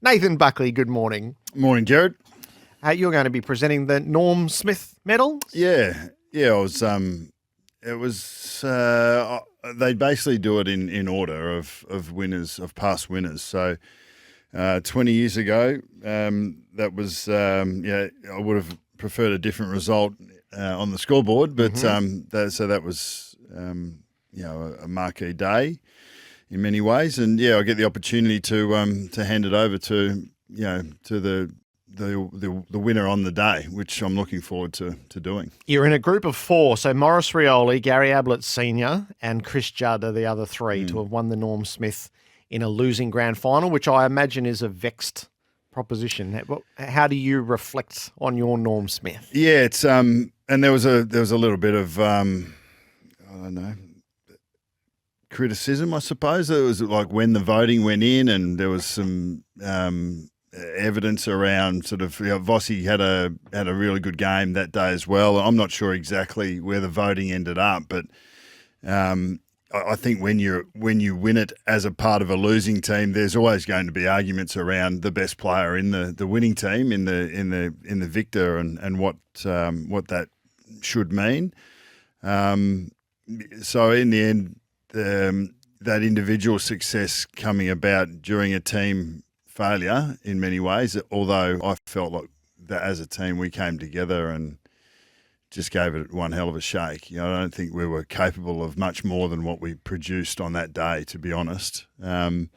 Nathan Buckley, good morning. Morning, Gerard. You're going to be presenting the Norm Smith Medal. Yeah. I was. It was. They basically do it in order of winners, of past winners. So, 20 years ago, that was. I would have preferred a different result on the scoreboard, but that was. A marquee day in many ways, and I get the opportunity to hand it over to the winner on the day, which I'm looking forward to doing. You're in a group of four, so Maurice Rioli, Gary Ablett Sr. and Chris Judd are the other three to have won the Norm Smith in a losing grand final, which I imagine is a vexed proposition. How do you reflect on your Norm Smith? Yeah, it's and there was a little bit of I don't know, criticism, I suppose. It was like when the voting went in, and there was some evidence around sort of Vossi had a really good game that day as well. I'm not sure exactly where the voting ended up, but I think when you win it as a part of a losing team, there's always going to be arguments around the best player in the winning team, in the victor, and what that should mean. So in the end, that individual success coming about during a team failure in many ways, although I felt like that as a team we came together and just gave it one hell of a shake. I don't think we were capable of much more than what we produced on that day, to be honest. So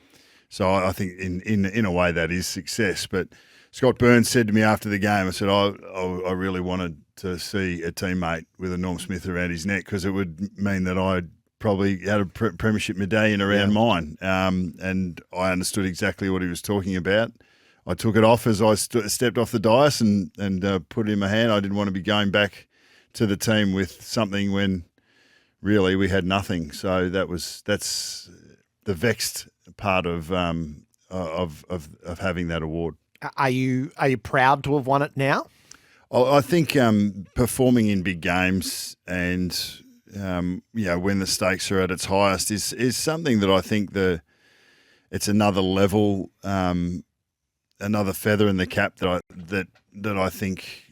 I think in a way that is success. But Scott Burns said to me after the game, I said, I really wanted to see a teammate with a Norm Smith around his neck, because it would mean that I'd probably had a premiership medallion around mine. And I understood exactly what he was talking about. I took it off as I stepped off the dais and put it in my hand. I didn't want to be going back to the team with something when really we had nothing. So that's the vexed part of having that award. Are you proud to have won it now? I think performing in big games and when the stakes are at its highest is something that I think it's another level, another feather in the cap that I think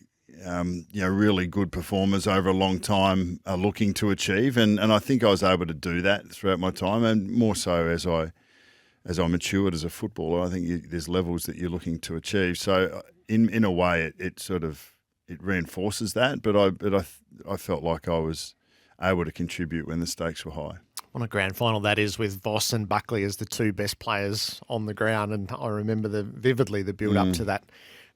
really good performers over a long time are looking to achieve, and I think I was able to do that throughout my time, and more so as I matured as a footballer. I think there's levels that you're looking to achieve. So in a way, it reinforces that. But I felt like I was able to contribute when the stakes were high. On a grand final, that is, with Voss and Buckley as the two best players on the ground, and I remember vividly the build up to that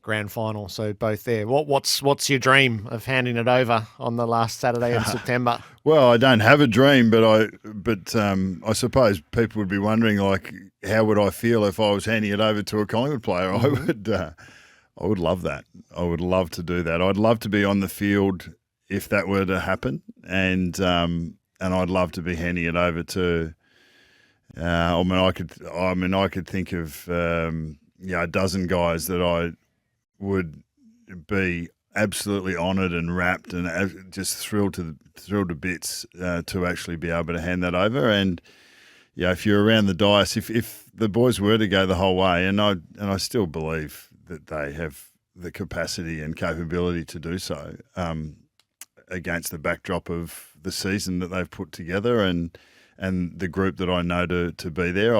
grand final. So both there. What's your dream of handing it over on the last Saturday in September? Well, I don't have a dream, but I suppose people would be wondering, like, how would I feel if I was handing it over to a Collingwood player? I would love that. I would love to do that. I'd love to be on the field if that were to happen, and I'd love to be handing it over to. I could think of a dozen guys that I would be absolutely honoured and rapt and just thrilled to bits to actually be able to hand that over. And if you're around the dais, if the boys were to go the whole way, and I still believe that they have the capacity and capability to do so, against the backdrop of the season that they've put together and the group that I know to be there.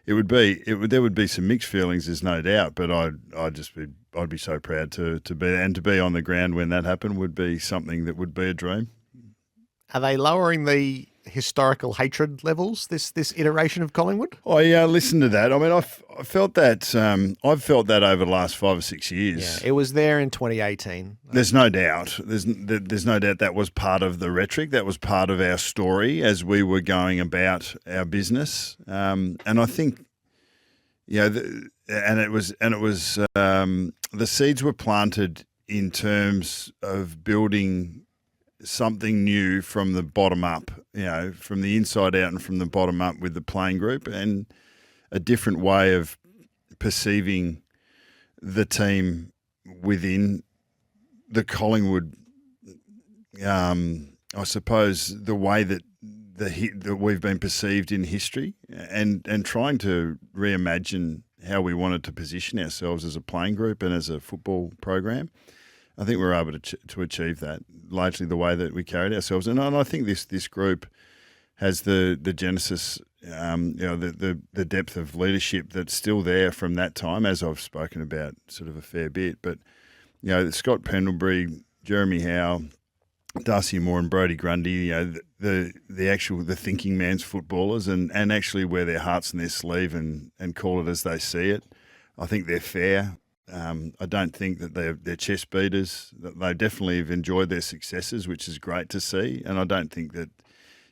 There would be some mixed feelings, there's no doubt, but I'd be so proud to be there, and to be on the ground when that happened would be something that would be a dream. Are they lowering the historical hatred levels, this iteration of Collingwood? I listened to that. I mean, I felt that. I've felt that over the last 5 or 6 years. Yeah, it was there in 2018. There's no doubt. There's no doubt that was part of the rhetoric. That was part of our story as we were going about our business. And I think, the seeds were planted in terms of building something new from the bottom up, from the inside out and from the bottom up with the playing group, and a different way of perceiving the team within the Collingwood, I suppose, the way that that we've been perceived in history, and trying to reimagine how we wanted to position ourselves as a playing group and as a football program. I think we were able to achieve that, largely the way that we carried ourselves. And I think this group has the genesis, the depth of leadership that's still there from that time, as I've spoken about sort of a fair bit. But, Scott Pendlebury, Jeremy Howe, Darcy Moore and Brodie Grundy, the thinking man's footballers and actually wear their hearts on their sleeve and call it as they see it. I think they're fair. I don't think that they're chest beaters. They definitely have enjoyed their successes, which is great to see. And I don't think that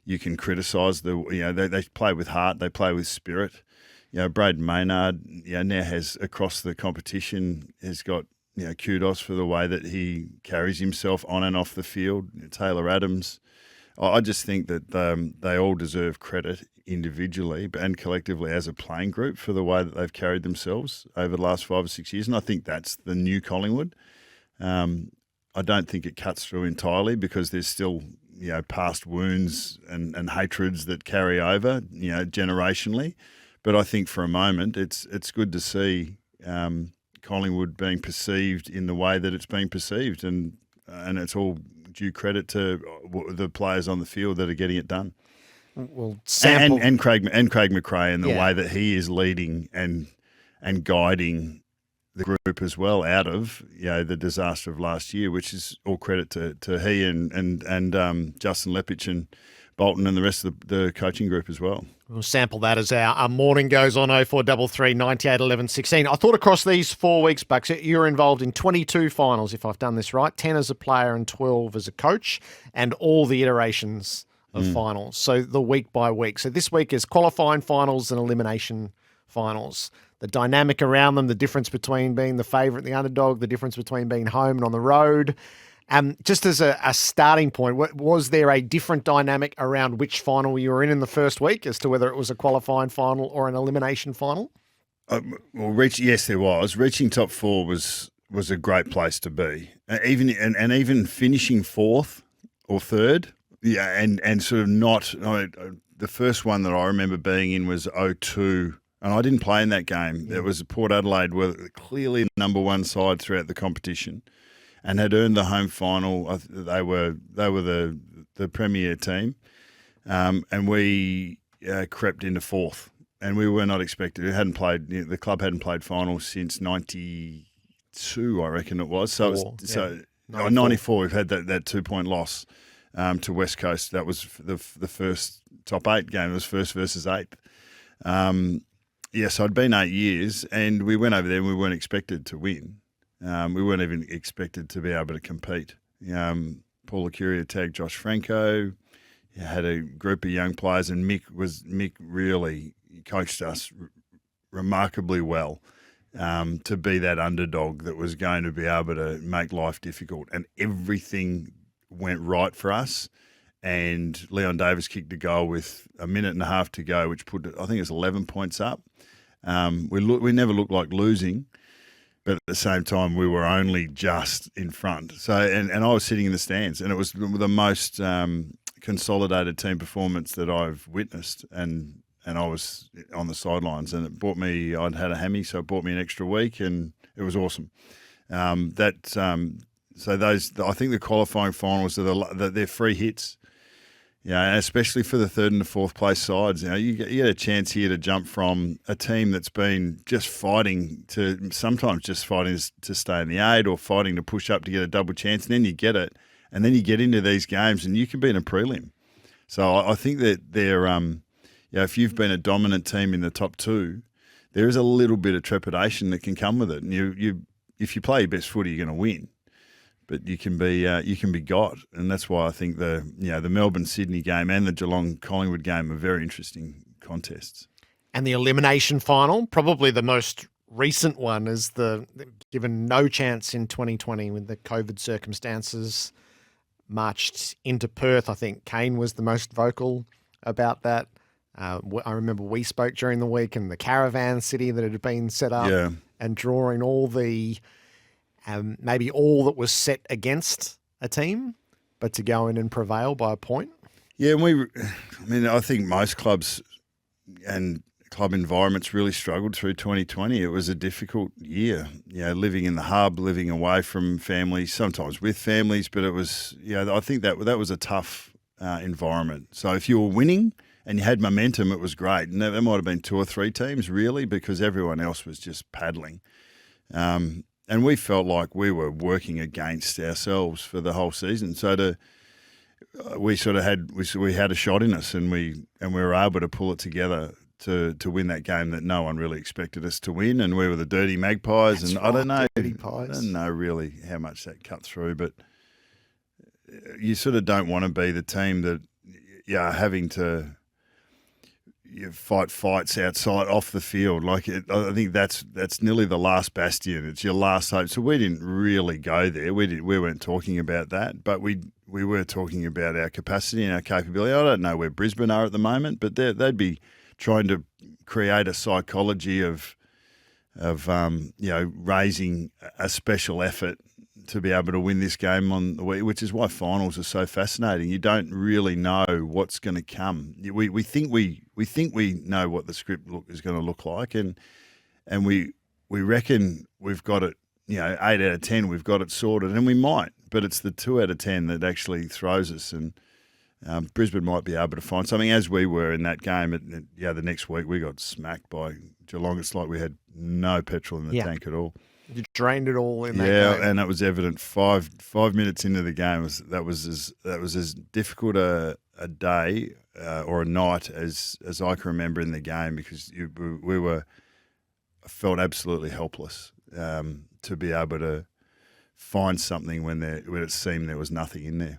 you can criticise they play with heart, they play with spirit. Braden Maynard, now has across the competition has got kudos for the way that he carries himself on and off the field. Taylor Adams, I just think that they all deserve credit individually and collectively as a playing group for the way that they've carried themselves over the last 5 or 6 years. And I think that's the new Collingwood. I don't think it cuts through entirely because there's still past wounds and hatreds that carry over generationally. But I think for a moment it's good to see Collingwood being perceived in the way that it's being perceived, and it's all due credit to the players on the field that are getting it done. Well, and Craig McRae and the way that he is leading and guiding the group as well out of the disaster of last year, which is all credit to he and Justin Lepich and Bolton and the rest of the coaching group as well. We'll sample that as our morning goes on. 0433 98 11 16. I thought across these 4 weeks, Bucks, you're involved in 22 finals, if I've done this right, 10 as a player and 12 as a coach, and all the iterations of finals. So the week by week. So this week is qualifying finals and elimination finals. The dynamic around them, the difference between being the favourite and the underdog, the difference between being home and on the road. Just as a starting point, was there a different dynamic around which final you were in the first week as to whether it was a qualifying final or an elimination final? Yes, there was. Reaching top 4 was a great place to be. Even finishing 4th or 3rd, and sort of not. The first one that I remember being in was 02. And I didn't play in that game. It was Port Adelaide were clearly the number one side throughout the competition and had earned the home final. They were the premier team. And we crept into 4th. And we were not expected. The club hadn't played finals since 92, I reckon it was. So 94, we've had that 2-point loss to West Coast. That was the first top 8 game. It was first versus 8th. So I'd been 8 years, and we went over there and we weren't expected to win. We weren't even expected to be able to compete. Paul Acuria tagged Josh Franco. He had a group of young players, and Mick really coached us remarkably well to be that underdog that was going to be able to make life difficult. And everything went right for us. And Leon Davis kicked a goal with a minute and a half to go, which put, I think it was 11 points up. We never looked like losing, but at the same time, we were only just in front. So, and I was sitting in the stands, and it was the most consolidated team performance that I've witnessed. And I was on the sidelines, and it bought me. I'd had a hammy, so it bought me an extra week, and it was awesome. So those, I think the qualifying finals they're free hits. Especially for the 3rd and the 4th place sides. You get a chance here to jump from a team that's been just fighting to sometimes just fighting to stay in the 8 or fighting to push up to get a double chance, and then you get it, and then you get into these games and you can be in a prelim. So I think that they're, if you've been a dominant team in the top 2, there is a little bit of trepidation that can come with it. And if you play your best footy, you're going to win. But you can be got, and that's why I think the Melbourne Sydney game and the Geelong Collingwood game are very interesting contests. And the elimination final, probably the most recent one, is given no chance in 2020 with the COVID circumstances, marched into Perth. I think Kane was the most vocal about that. I remember we spoke during the week, and the caravan city that had been set up and drawing all the. Maybe all that was set against a team, but to go in and prevail by a point. Yeah, I think most clubs and club environments really struggled through 2020. It was a difficult year, living in the hub, living away from families, sometimes with families, but it was, I think that was a tough environment. So if you were winning and you had momentum, it was great. And there might have been 2 or 3 teams really, because everyone else was just paddling. And we felt like we were working against ourselves for the whole season. So we sort of had a shot in us, and we were able to pull it together to win that game that no one really expected us to win, and we were the Dirty Magpies. That's and right, I don't know really how much that cut through, but you sort of don't want to be the team that having to fight fights outside off the field. I think that's nearly the last bastion. It's your last hope. So we didn't really go there. We weren't talking about that, but we were talking about our capacity and our capability. I don't know where Brisbane are at the moment, but they'd be trying to create a psychology of raising a special effort to be able to win this game on the week, which is why finals are so fascinating. You don't really know what's going to come. We think we know what the script is going to look like, and we reckon we've got it. 8 out of 10 we've got it sorted, and we might, but it's the 2 out of 10 that actually throws us. And Brisbane might be able to find something, as we were in that game. The next week we got smacked by Geelong. It's like we had no petrol in the tank at all. You drained it all in that game. Yeah, and that was evident 5 minutes into the game. That was as difficult a day or a night as I can remember in the game, because we felt absolutely helpless to be able to find something when it seemed there was nothing in there.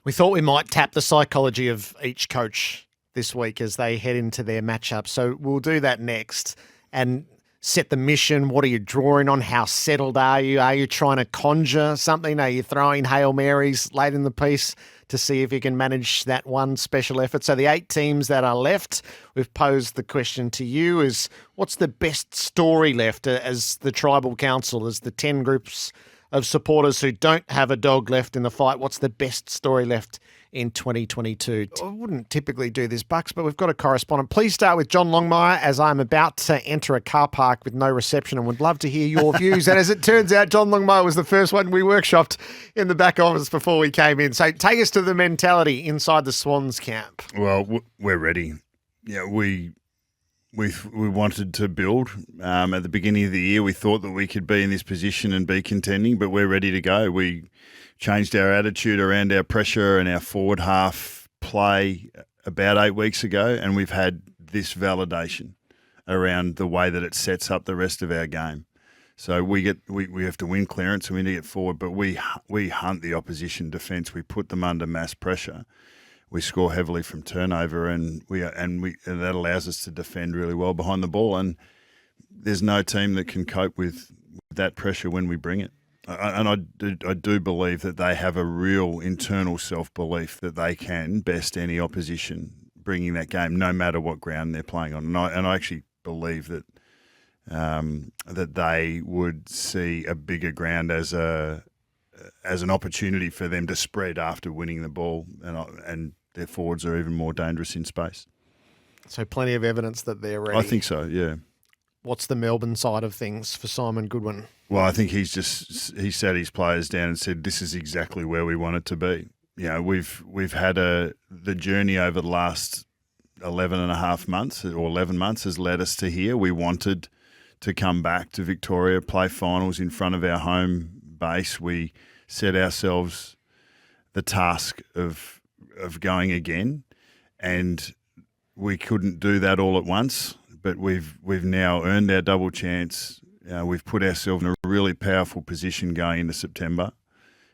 We thought we might tap the psychology of each coach this week as they head into their matchup. So we'll do that next and set the mission. What are you drawing on? How settled are you? Are you trying to conjure something? Are you throwing Hail Marys late in the piece to see if you can manage that one special effort? So the 8 teams that are left, we've posed the question to you is, what's the best story left as the Tribal Council, as the 10 groups of supporters who don't have a dog left in the fight? What's the best story left in 2022? I wouldn't typically do this, Bucks, but we've got a correspondent. Please start with John Longmire, as I'm about to enter a car park with no reception, and would love to hear your views. And as it turns out, John Longmire was the first one we workshopped in the back office before we came in. So take us to the mentality inside the Swans camp. Well, we're ready. We wanted to build. At the beginning of the year, we thought that we could be in this position and be contending, but we're ready to go. We changed our attitude around our pressure and our forward half play about 8 weeks ago, and we've had this validation around the way that it sets up the rest of our game. So we have to win clearance and we need to get forward, but we hunt the opposition defence. We put them under mass pressure. We score heavily from turnover, and that allows us to defend really well behind the ball. And there's no team that can cope with that pressure when we bring it. And I do believe that they have a real internal self-belief that they can best any opposition bringing that game, no matter what ground they're playing on. And I actually believe that that they would see a bigger ground as an opportunity for them to spread after winning the ball, and their forwards are even more dangerous in space. So plenty of evidence that they're ready. I think so, yeah. What's the Melbourne side of things for Simon Goodwin? Well, I think he sat his players down and said, this is exactly where we want it to be. We've had the journey over the last 11 months has led us to here. We wanted to come back to Victoria, play finals in front of our home base. We set ourselves the task of going again, and we couldn't do that all at once. But we've now earned our double chance. We've put ourselves in a really powerful position going into September.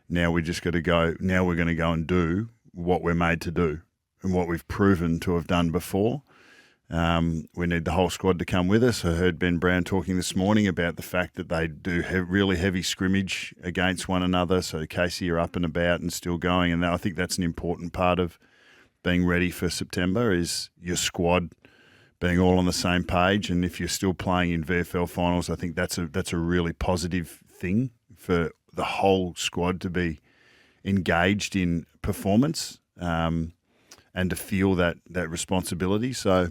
Now we just got to go. Now we're going to go and do what we're made to do and what we've proven to have done before. We need the whole squad to come with us. I heard Ben Brown talking this morning about the fact that they do really heavy scrimmage against one another. So Casey, you're up and about and still going. And I think that's an important part of being ready for September, is your squad being all on the same page. And if you're still playing in VFL finals, I think that's a really positive thing for the whole squad to be engaged in performance and to feel that responsibility. So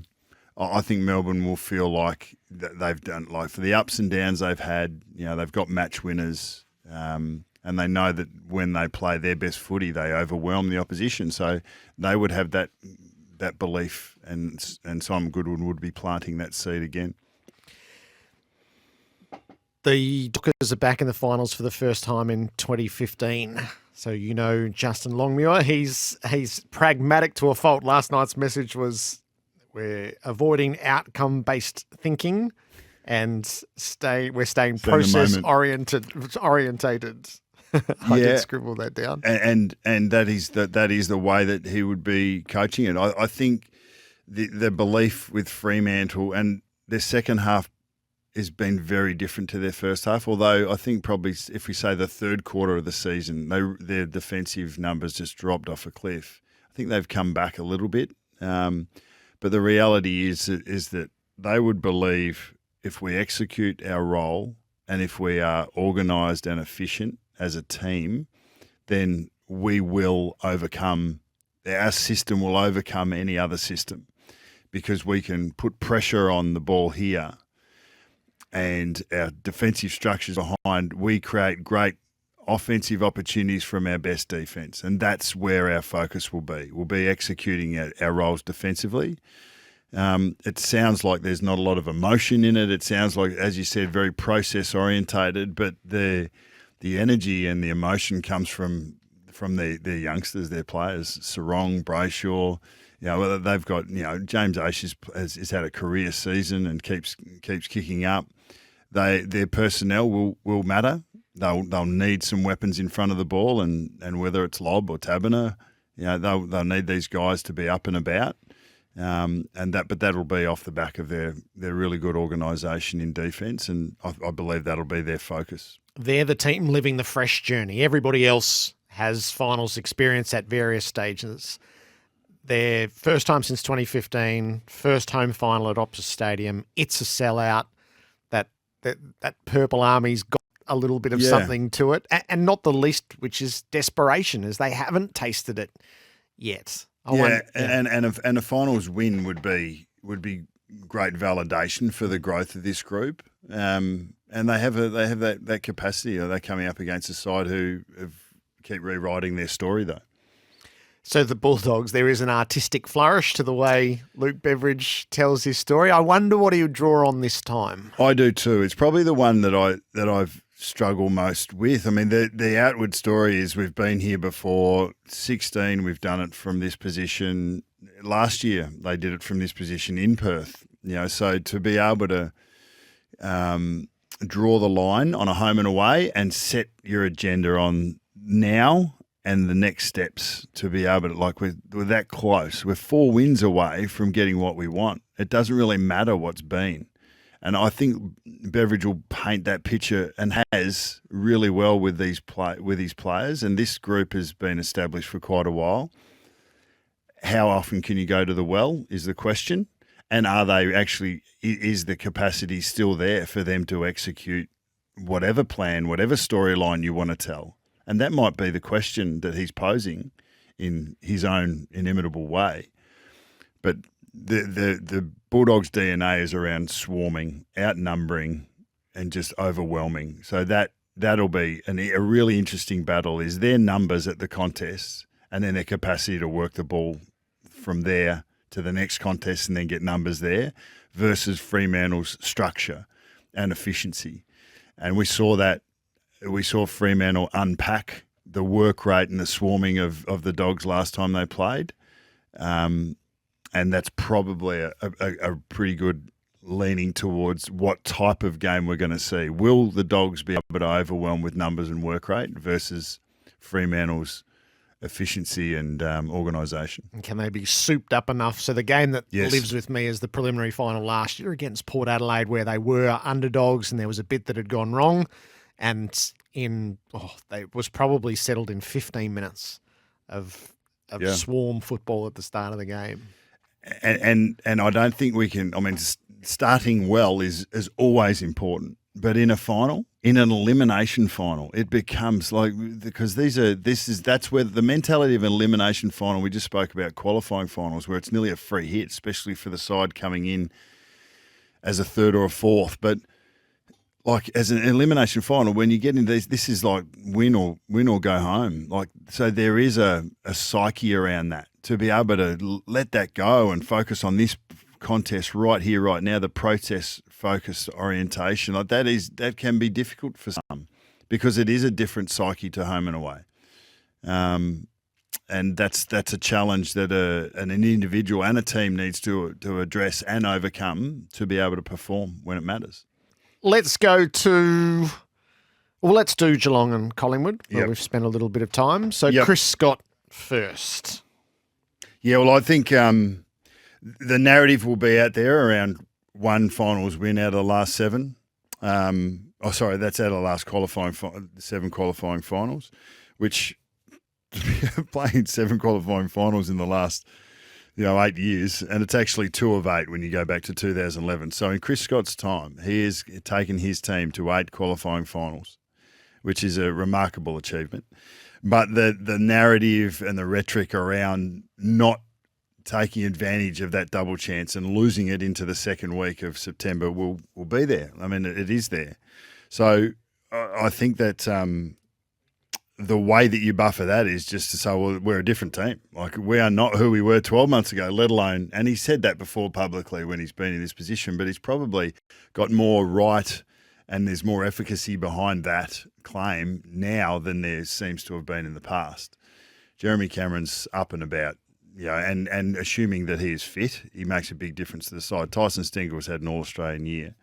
I think Melbourne will feel like they've done, like for the ups and downs they've had, they've got match winners, and they know that when they play their best footy, they overwhelm the opposition. So they would have that belief, and Simon Goodwin would be planting that seed again. The Dockers are back in the finals for the first time in 2015. So Justin Longmuir, he's pragmatic to a fault. Last night's message was we're avoiding outcome-based thinking and we're staying process-orientated. I did scribble that down. And that is the way that he would be coaching it. I think the belief with Fremantle and their second half has been very different to their first half, although I think probably if we say the third quarter of the season, their defensive numbers just dropped off a cliff. I think they've come back a little bit, but the reality is that they would believe if we execute our role and if we are organised and efficient as a team, then we will overcome, our system will overcome any other system because we can put pressure on the ball here. And our defensive structures behind, we create great offensive opportunities from our best defence. And that's where our focus will be. We'll be executing our roles defensively. It sounds like there's not a lot of emotion in it. It sounds like, as you said, very process orientated, but the energy and the emotion comes from their youngsters, their players, Sarong, Brayshaw. They've got, James Aish has had a career season and keeps kicking up. Their personnel will matter. They'll need some weapons in front of the ball, and whether it's Lobb or Taberner, they'll need these guys to be up and about. But that'll be off the back of their really good organisation in defence, and I believe that'll be their focus. They're the team living the fresh journey. Everybody else has finals experience at various stages. Their first time since 2015, first home final at Optus Stadium. It's a sellout. That Purple Army's got a little bit of something to it, and not the least, which is desperation, as they haven't tasted it yet. And a finals win would be great validation for the growth of this group. And they have that capacity. They're coming up against a side who keep rewriting their story though. So the Bulldogs, there is an artistic flourish to the way Luke Beveridge tells his story. I wonder what he would draw on this time. I do too. It's probably the one that I've struggled most with. I mean, the outward story is we've been here before. 16, we've done it from this position. Last year, they did it from this position in Perth. So to be able to draw the line on a home and away and set your agenda on now and the next steps to be able to, we're that close. We're 4 wins away from getting what we want. It doesn't really matter what's been. And I think Beveridge will paint that picture and has really well with his players. And this group has been established for quite a while. How often can you go to the well is the question. And are they actually, is the capacity still there for them to execute whatever plan, whatever storyline you want to tell? And that might be the question that he's posing in his own inimitable way. But the Bulldogs' DNA is around swarming, outnumbering, and just overwhelming. So that'll be a really interesting battle, is their numbers at the contests and then their capacity to work the ball from there to the next contest and then get numbers there versus Fremantle's structure and efficiency. And we saw that. We saw Fremantle unpack the work rate and the swarming of the Dogs last time they played. And that's probably a pretty good leaning towards what type of game we're going to see. Will the Dogs be able to overwhelm with numbers and work rate versus Fremantle's efficiency and organisation? And can they be souped up enough? So the game that lives with me is the preliminary final last year against Port Adelaide, where they were underdogs and there was a bit that had gone wrong. And they was probably settled in 15 minutes of swarm football at the start of the game. And I don't think we can. I mean, starting well is always important, but in a final, in an elimination final, it becomes like, because that's where the mentality of an elimination final, we just spoke about qualifying finals, where it's nearly a free hit, especially for the side coming in as a third or a fourth. But like as an elimination final, when you get into these, this is like win or go home. Like, so there is a psyche around that, to be able to let that go and focus on this contest right here, right now, the process-focused orientation. Like that can be difficult for some, because it is a different psyche to home and away. And that's a challenge that an individual and a team needs to address and overcome to be able to perform when it matters. Let's do Geelong and Collingwood, where we've spent a little bit of time. So Chris Scott first. Yeah, well, I think the narrative will be out there around one finals win out of the last seven. That's out of the last seven qualifying finals, which playing seven qualifying finals in the last 8 years, and it's actually 2 of 8 when you go back to 2011. So in Chris Scott's time, he has taken his team to 8 qualifying finals, which is a remarkable achievement. But the narrative and the rhetoric around not taking advantage of that double chance and losing it into the second week of September will be there. I mean, it is there. So I think that the way that you buffer that is just to say, well, we're a different team. Like, we are not who we were 12 months ago, let alone, and he said that before publicly when he's been in this position, but he's probably got more right and there's more efficacy behind that claim now than there seems to have been in the past. Jeremy Cameron's up and about, and assuming that he is fit, he makes a big difference to the side. Tyson Stingle's had an All-Australian year.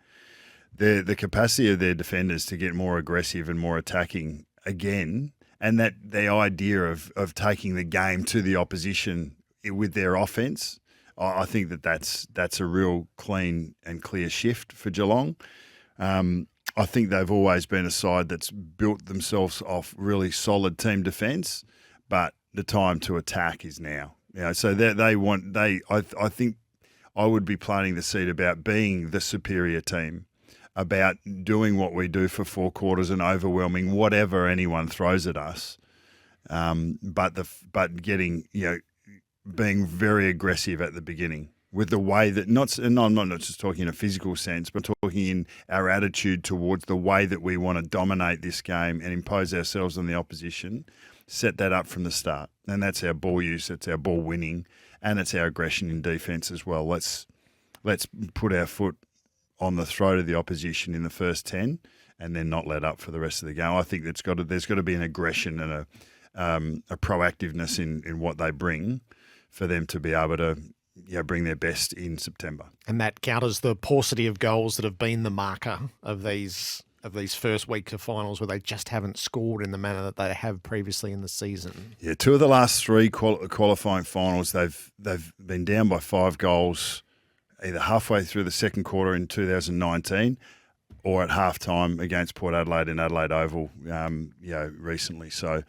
The capacity of their defenders to get more aggressive and more attacking again, and that the idea of taking the game to the opposition with their offence, I think that's a real clean and clear shift for Geelong. I think they've always been a side that's built themselves off really solid team defence, but the time to attack is now. So I think I would be planting the seed about being the superior team, about doing what we do for 4 quarters and overwhelming whatever anyone throws at us, but getting being very aggressive at the beginning with the way that I'm not just talking in a physical sense, but talking in our attitude towards the way that we want to dominate this game and impose ourselves on the opposition. Set that up from the start, and that's our ball use, that's our ball winning, and it's our aggression in defence as well. Let's put our foot on the throat of the opposition in the first 10 and then not let up for the rest of the game. I think there's got to be an aggression and a proactiveness in what they bring for them to be able to bring their best in September. And that counters the paucity of goals that have been the marker of these first weeks of finals, where they just haven't scored in the manner that they have previously in the season. Yeah, 2 of the last 3 qualifying finals, they've been down by 5 goals either halfway through the second quarter in 2019 or at halftime against Port Adelaide in Adelaide Oval, recently. So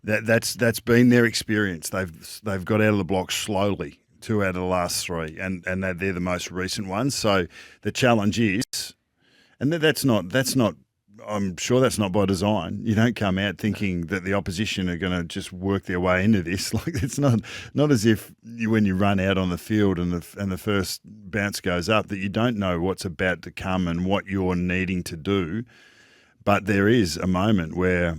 that's been their experience. They've got out of the blocks slowly, 2 out of the last 3, and they're the most recent ones. So the challenge is, and that's not. I'm sure that's not by design. You don't come out thinking that the opposition are going to just work their way into this. Like, it's not as if when you run out on the field and the first bounce goes up that you don't know what's about to come and what you're needing to do. But there is a moment where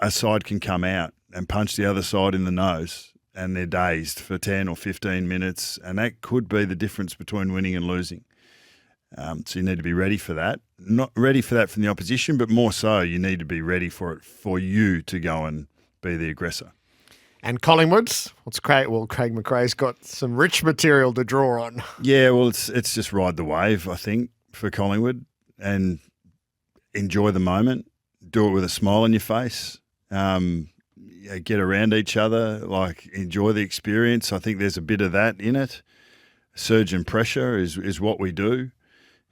a side can come out and punch the other side in the nose, and they're dazed for 10 or 15 minutes, and that could be the difference between winning and losing. So you need to be ready for that. Not ready for that from the opposition, but more so you need to be ready for it for you to go and be the aggressor. And Collingwood, Craig McRae's got some rich material to draw on. Yeah, well, it's just ride the wave, I think, for Collingwood, and enjoy the moment. Do it with a smile on your face. Get around each other, enjoy the experience. I think there's a bit of that in it. Surge and pressure is what we do.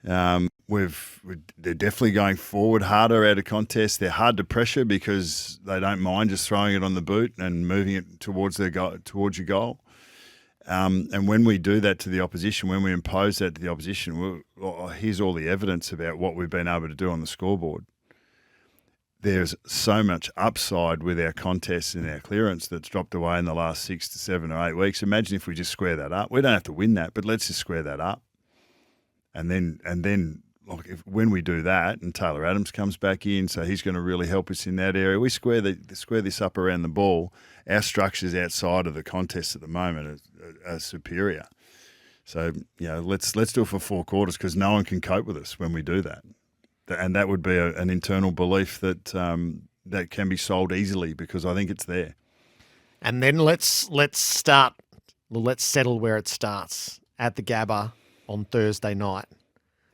They're definitely going forward harder out of contest. They're hard to pressure because they don't mind just throwing it on the boot and moving it towards your goal. And when we do that to the opposition, when we impose that to the opposition, here's all the evidence about what we've been able to do on the scoreboard. there's so much upside with our contests and our clearance that's dropped away in the last 6 to 7 or 8 weeks. Imagine if we just square that up. We don't have to win that, but let's just square that up. And then like when we do that, and Taylor Adams comes back in, so he's going to really help us in that area. We square this up around the ball. Our structures outside of the contest at the moment are superior. So let's do it for 4 quarters because no one can cope with us when we do that. And that would be an internal belief that that can be solved easily because I think it's there. And then let's settle where it starts at the Gabba on Thursday night.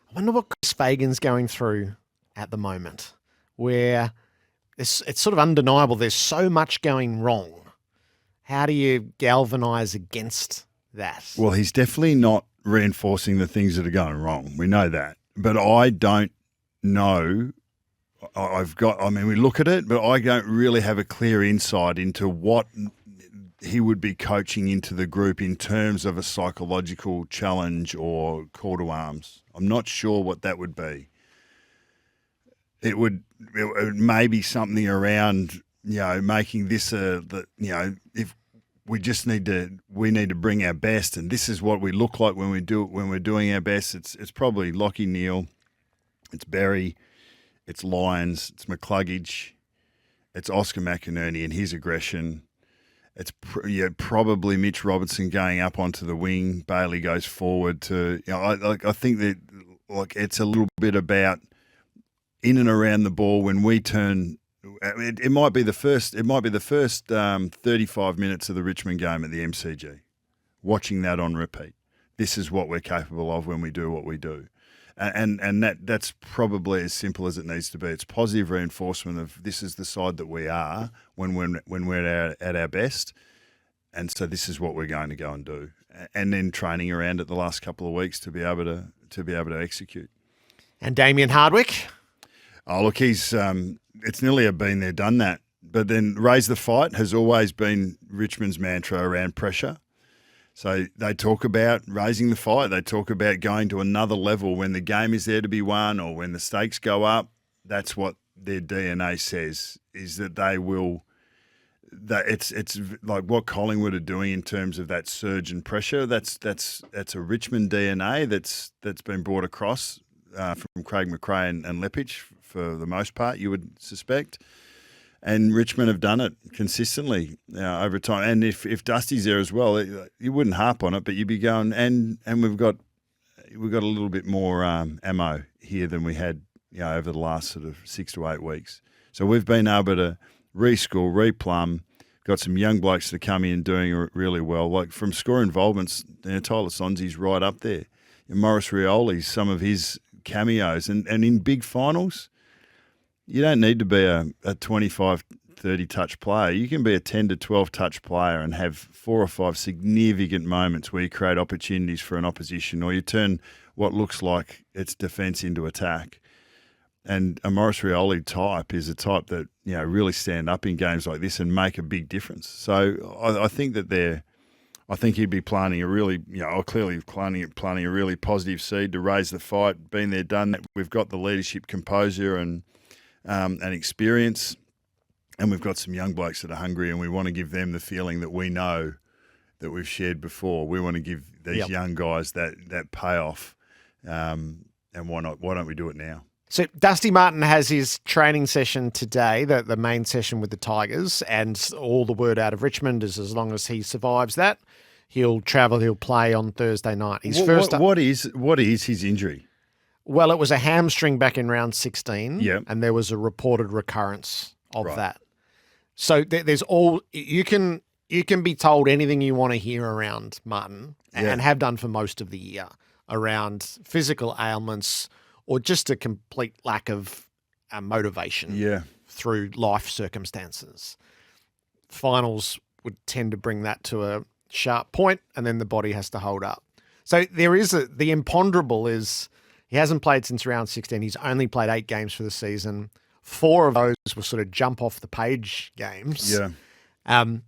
I wonder what Chris Fagan's going through at the moment, where it's sort of undeniable. There's so much going wrong. How do you galvanise against that? Well, he's definitely not reinforcing the things that are going wrong. We know that, but I don't. No, we look at it, but I don't really have a clear insight into what he would be coaching into the group in terms of a psychological challenge or call to arms. I'm not sure what that would be. It would maybe something around, making this if we need to bring our best, and this is what we look like when we're doing our best. It's probably Lockie Neal. It's Berry, it's Lyons, it's McCluggage, it's Oscar McInerney and his aggression. It's probably Mitch Robertson going up onto the wing. Bailey goes forward to. I think that it's a little bit about in and around the ball when we turn. It might be the first. It might be the first 35 minutes of the Richmond game at the MCG. Watching that on repeat. This is what we're capable of when we do what we do. And that's probably as simple as it needs to be. It's positive reinforcement of this is the side that we are when we're at our best, and so this is what we're going to go and do. And then training around it the last couple of weeks to be able to execute. And Damien Hardwick. Oh look, he's it's nearly a been there, done that. But then raise the fight has always been Richmond's mantra around pressure. So they talk about raising the fight. They talk about going to another level when the game is there to be won or when the stakes go up. That's what their DNA says, is that they will – it's like what Collingwood are doing in terms of that surge and pressure. That's a Richmond DNA that's been brought across from Craig McRae and Lepage for the most part, you would suspect. And Richmond have done it consistently over time. And if Dusty's there as well, you wouldn't harp on it, but you'd be going, and we've got a little bit more ammo here than we had over the last sort of 6 to 8 weeks. So we've been able to reschool, replumb, got some young blokes that are coming in doing really well. Like from score involvements, Tyler Sonzi's right up there. And Maurice Rioli's, some of his cameos. And in big finals, you don't need to be a 25, 30 touch player. You can be a 10 to 12 touch player and have 4 or 5 significant moments where you create opportunities for an opposition or you turn what looks like it's defence into attack. And a Maurice Rioli type is a type that really stand up in games like this and make a big difference. So I think that I think he'd be planting a really, clearly planting a really positive seed to raise the fight. Been there, done that. We've got the leadership, composure, and experience, and we've got some young blokes that are hungry, and we want to give them the feeling that we know that we've shared before. We want to give these young guys that payoff, and why don't we do it now? So Dusty Martin has his training session today, the main session with the Tigers, and all the word out of Richmond is as long as he survives that, he'll travel, he'll play on Thursday night. What is his injury? Well, it was a hamstring back in round 16, and there was a reported recurrence of that. So there's you can be told anything you want to hear around Martin, and have done for most of the year, around physical ailments or just a complete lack of motivation through life circumstances. Finals would tend to bring that to a sharp point, and then the body has to hold up. So there is the imponderable is he hasn't played since round 16. He's only played 8 games for the season. 4 of those were sort of jump off the page games. Yeah.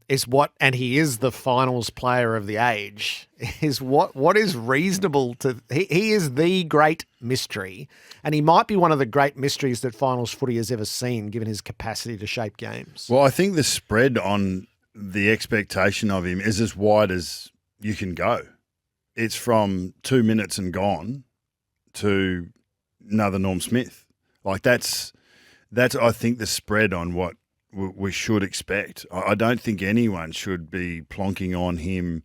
is what, and he is the finals player of the age, is what is reasonable to, he is the great mystery, and he might be one of the great mysteries that finals footy has ever seen, given his capacity to shape games. Well, I think the spread on the expectation of him is as wide as you can go. It's from 2 minutes and gone to another Norm Smith. Like that's I think the spread on what we should expect. I don't think anyone should be plonking on him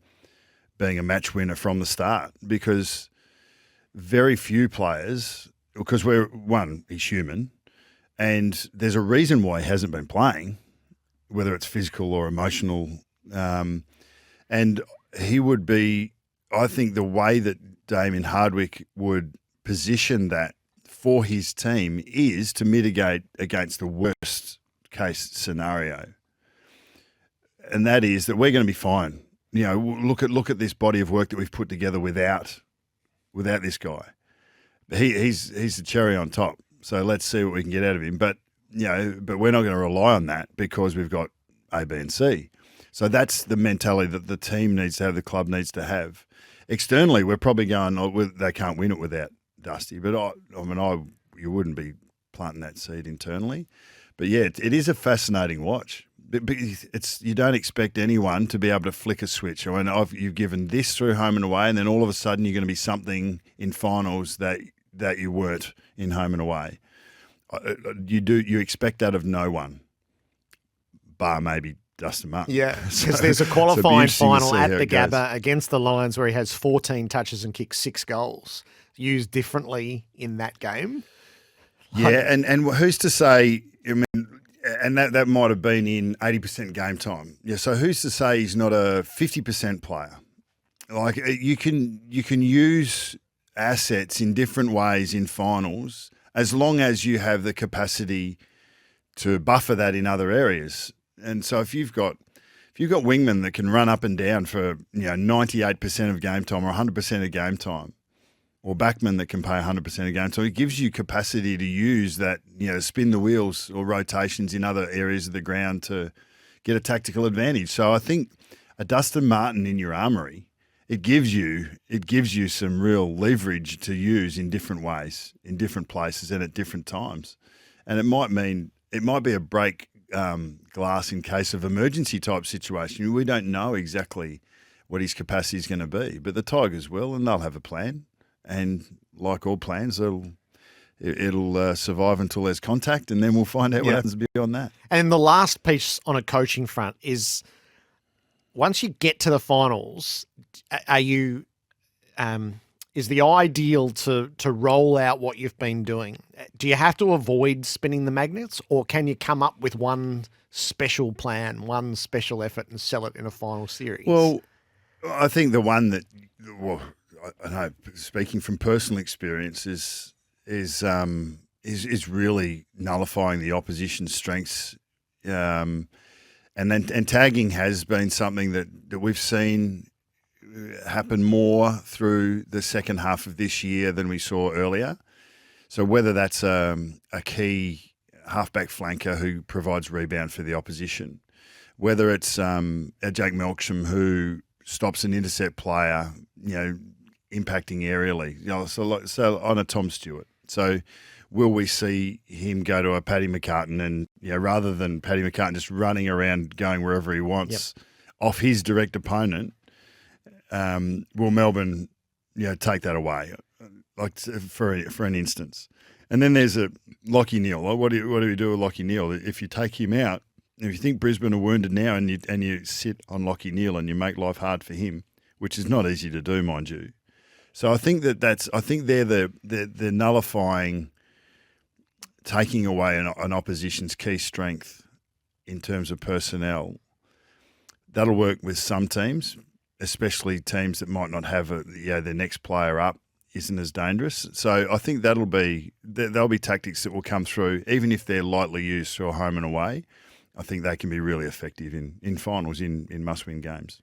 being a match winner from the start, because very few players, because he's human, and there's a reason why he hasn't been playing, whether it's physical or emotional. And he would be, I think the way that Damien Hardwick would position that for his team is to mitigate against the worst case scenario. And that is that we're going to be fine. You know, look at this body of work that we've put together without this guy. He's the cherry on top. So let's see what we can get out of him. But we're not going to rely on that, because we've got A, B, and C. So that's the mentality that the team needs to have, the club needs to have. Externally, we're probably going, they can't win it without Dusty. But you wouldn't be planting that seed internally. But yeah, it is a fascinating watch. You don't expect anyone to be able to flick a switch. I mean, you've given this through home and away, and then all of a sudden you're going to be something in finals that you weren't in home and away. You expect that of no one, bar maybe Dustin Martin. Yeah, because there's a qualifying final at the Gabba against the Lions where he has 14 touches and kicks 6 goals, used differently in that game. Yeah, and who's to say? I mean, and that might have been in 80% game time. Yeah, so who's to say he's not a 50% player? Like you can use assets in different ways in finals, as long as you have the capacity to buffer that in other areas. And so if you've got wingmen that can run up and down for 98% of game time or 100% of game time, or backmen that can play 100% of game, so it gives you capacity to use that, spin the wheels or rotations in other areas of the ground to get a tactical advantage. So I think a Dustin Martin in your armoury, it gives you some real leverage to use in different ways, in different places and at different times. And it might be a break glass in case of emergency type situation. We don't know exactly what his capacity is going to be, but the Tigers will, and they'll have a plan. And like all plans, it'll survive until there's contact, and then we'll find out what happens beyond that. And the last piece on a coaching front is, once you get to the finals, is the ideal to roll out what you've been doing? Do you have to avoid spinning the magnets, or can you come up with one special plan, one special effort, and sell it in a final series? Well, I think the one that, I know, speaking from personal experience, is really nullifying the opposition's strengths, and tagging has been something that we've seen happen more through the second half of this year than we saw earlier. So whether that's a key halfback flanker who provides rebound for the opposition, whether it's a Jake Melksham who stops an intercept player, impacting aerially, so on a Tom Stewart. So will we see him go to a Paddy McCartan and, rather than Paddy McCartan just running around going wherever he wants off his direct opponent, will Melbourne, take that away, like for an instance? And then there's a Lachie Neale. What do we do with Lachie Neale? If you take him out, if you think Brisbane are wounded now, and you sit on Lachie Neale and you make life hard for him, which is not easy to do, mind you. So I think they're the nullifying, taking away an opposition's key strength in terms of personnel. That'll work with some teams, especially teams that might not have their next player up isn't as dangerous. So I think there'll be tactics that will come through, even if they're lightly used through a home and away. I think they can be really effective in finals, in must-win games.